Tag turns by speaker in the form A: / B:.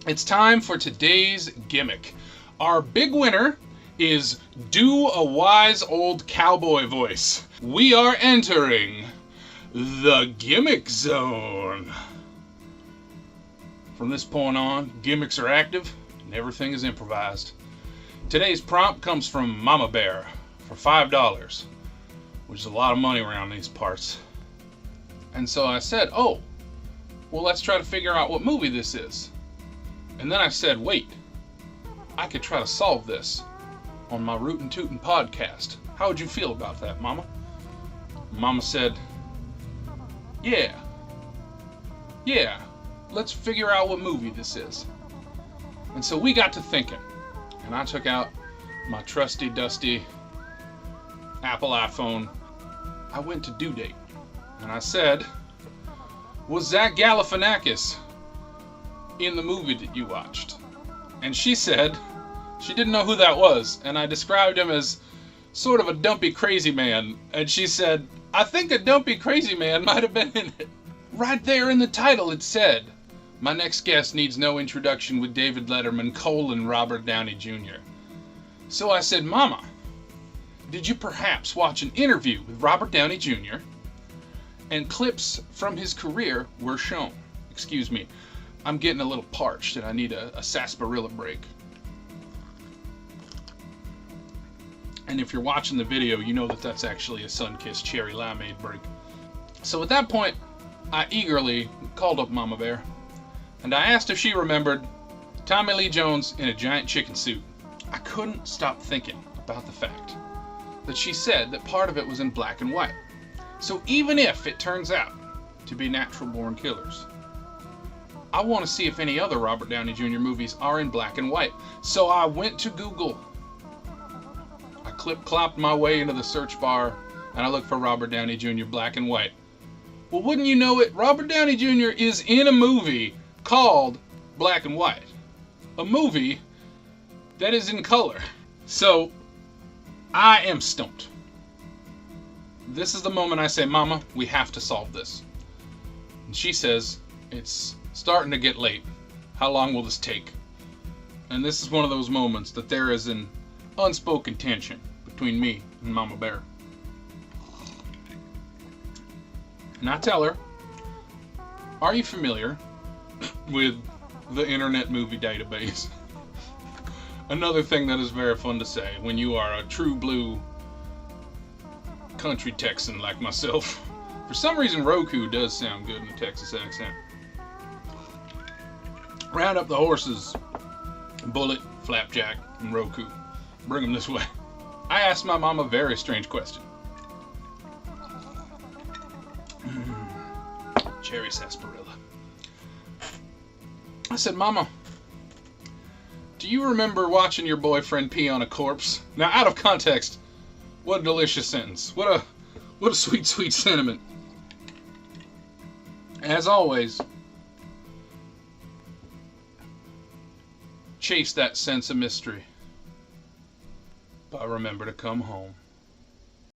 A: It's time for today's gimmick. Our big winner is Do a Wise Old Cowboy Voice. We are entering the Gimmick Zone. From this point on, gimmicks are active and everything is improvised. Today's prompt comes from Mama Bear for $5, which is a lot of money around these parts. And so I said, oh, well, let's try to figure out what movie this is. And then I said, wait, I could try to solve this on my Rootin' Tootin' podcast. How would you feel about that, Mama? Mama said, yeah, let's figure out what movie this is. And so we got to thinking, and I took out my trusty, dusty Apple iPhone. I went to Due Date, and I said, was Zach Galifianakis in the movie that you watched? And she said she didn't know who that was, and I described him as sort of a dumpy crazy man, and she said, I think a dumpy crazy man might have been in it. Right there in the title it said, my next guest needs no introduction with David Letterman, Robert Downey Jr. So I said, Mama, did you perhaps watch an interview with Robert Downey Jr. and clips from his career were shown? Excuse me, I'm getting a little parched and I need a sarsaparilla break. And if you're watching the video, you know that that's actually a Sunkist cherry limeade break. So at that point, I eagerly called up Mama Bear, and I asked if she remembered Tommy Lee Jones in a giant chicken suit. I couldn't stop thinking about the fact that she said that part of it was in black and white. So even if it turns out to be natural born killers, I want to see if any other Robert Downey Jr. movies are in black and white. So I went to Google. I clip-clopped my way into the search bar, and I looked for Robert Downey Jr. black and white. Well, wouldn't you know it, Robert Downey Jr. is in a movie called Black and White. A movie that is in color. So, I am stumped. This is the moment I say, Mama, we have to solve this. And she says, it's starting to get late. How long will this take? And this is one of those moments that there is an unspoken tension between me and Mama Bear. And I tell her, are you familiar with the Internet Movie Database? Another thing that is very fun to say when you are a true blue country Texan like myself. For some reason, Roku does sound good in a Texas accent. Round up the horses, Bullet, Flapjack, and Roku. Bring them this way. I asked my mom a very strange question. Cherry sarsaparilla. I said, Mama, do you remember watching your boyfriend pee on a corpse? Now, out of context, what a delicious sentence. What a sweet, sweet sentiment. As always, chase that sense of mystery. But remember to come home.